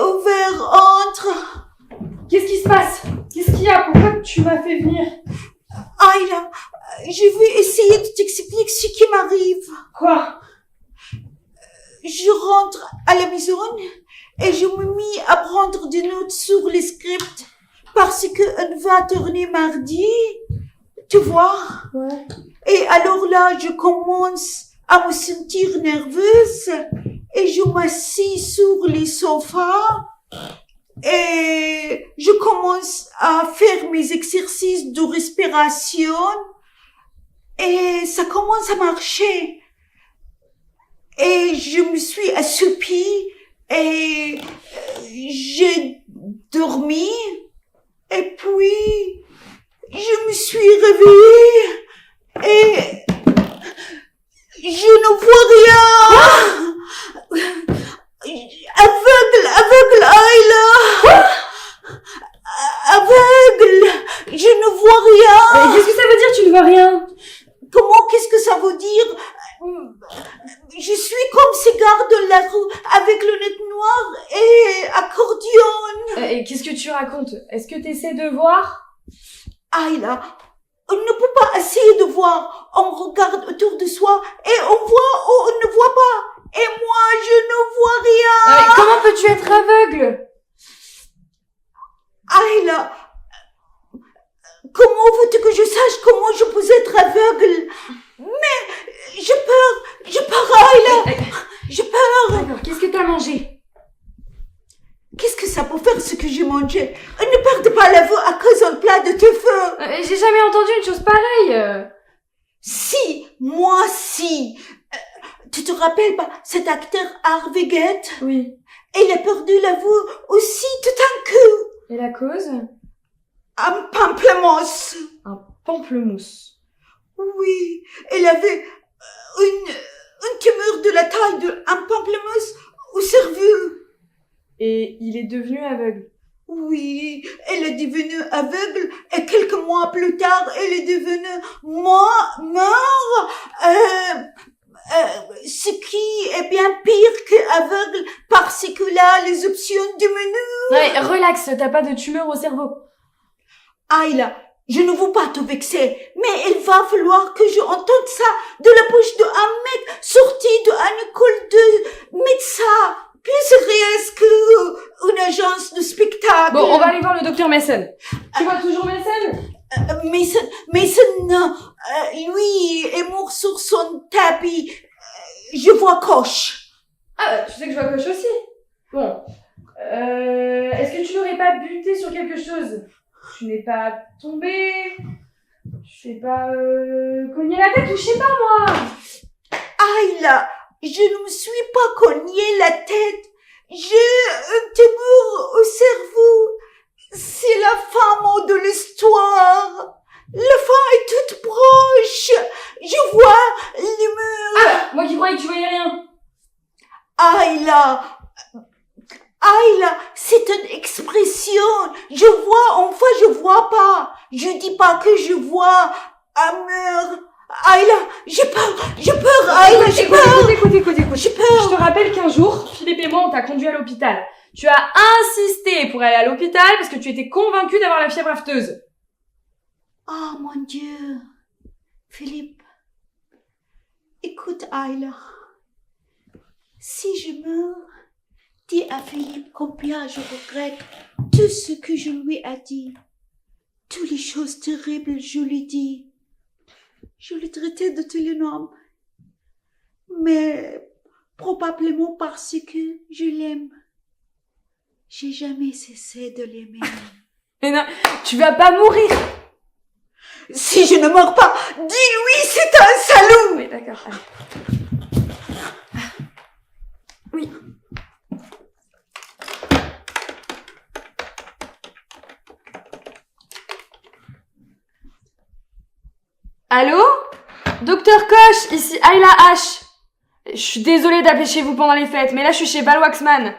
ouvert, entre. Qu'est-ce qui se passe? Qu'est-ce qu'il y a? Pourquoi tu m'as fait venir? Ayla, je vais essayer de t'expliquer ce qui m'arrive. Quoi? Je rentre à la maison et je me mis à prendre des notes sur les scripts parce qu'on va tourner mardi, tu vois. Ouais. Et alors là, je commence à me sentir nerveuse et je m'assis sur les sofas et je commence à faire mes exercices de respiration et ça commence à marcher. Et je me suis assoupie et j'ai dormi et puis je me suis réveillée et je ne vois rien. Aveugle, Ayla. Aveugle, je ne vois rien. Qu'est-ce que ça veut dire, tu ne vois rien? Comment, qu'est-ce que ça veut dire? Je suis comme ces gars de la rue avec lunettes noires et accordion. Et qu'est-ce que tu racontes? Est-ce que t'essaies de voir? Ayla, on ne peut pas essayer de voir. On regarde autour de soi et on voit ou on ne voit pas. Et moi, je ne vois rien. Mais comment peux-tu être aveugle? Ayla, comment veux-tu que je sache comment je peux être aveugle? Mais j'ai peur, Ayla. J'ai peur. D'accord, qu'est-ce que t'as mangé? Qu'est-ce que ça peut faire ce que j'ai mangé? Ne perde pas la vue à cause d'un plat de tofu. J'ai jamais entendu une chose pareille. Si, moi si. Tu te rappelles pas cet acteur Harvey Guett? Oui. Il a perdu la vue aussi tout d'un coup. Et la cause? Un pamplemousse. Un pamplemousse. Oui, il avait une tumeur de la taille d'un pamplemousse au cerveau. Et il est devenu aveugle. Oui, elle est devenue aveugle et quelques mois plus tard, elle est devenue mort. Ce qui est bien pire qu'aveugle parce que là, les options diminuent. Ouais, relax, t'as pas de tumeur au cerveau. Ayla, je ne veux pas te vexer, mais il va falloir que je entende ça de la bouche d'un mec sorti d'une école de médecin. Plus sérieuse qu'une agence de spectacle. Bon, on va aller voir le docteur Mason. Tu vois toujours Mason? Mason, lui est mort sur son tapis. Je vois Coche. Ah, tu sais que je vois Coche aussi. Bon. Est-ce que tu n'aurais pas buté sur quelque chose? Tu n'es pas tombé? Tu n'es pas cogné la tête ou je sais pas moi? Ayla, je ne me suis pas cogné la tête. J'ai un tumeur au cerveau. C'est la fin de l'histoire. La fin est toute proche. Je vois les murs. Ah, moi qui croyais que tu voyais rien. Ayla, c'est une expression. Je vois, enfin je vois pas. Je dis pas que je vois un mur. Ayla, j'ai peur, Ayla, j'ai peur. Écoute. J'ai peur. Je te rappelle qu'un jour, Philippe et moi, on t'a conduit à l'hôpital. Tu as insisté pour aller à l'hôpital parce que tu étais convaincu d'avoir la fièvre afteuse. Oh mon Dieu. Philippe, écoute Ayla. Si je meurs, dis à Philippe combien je regrette tout ce que je lui ai dit. Toutes les choses terribles, je lui dis. Je l'ai traité de tous les noms. Mais probablement parce que je l'aime. J'ai jamais cessé de l'aimer. Mais non, tu vas pas mourir. Si je ne meurs pas, dis-lui c'est un salaud. Oui, d'accord, allez. Oui. Allô? Docteur Coche, ici Ayla H. Je suis désolée d'appeler chez vous pendant les fêtes, mais là je suis chez Val Waxman.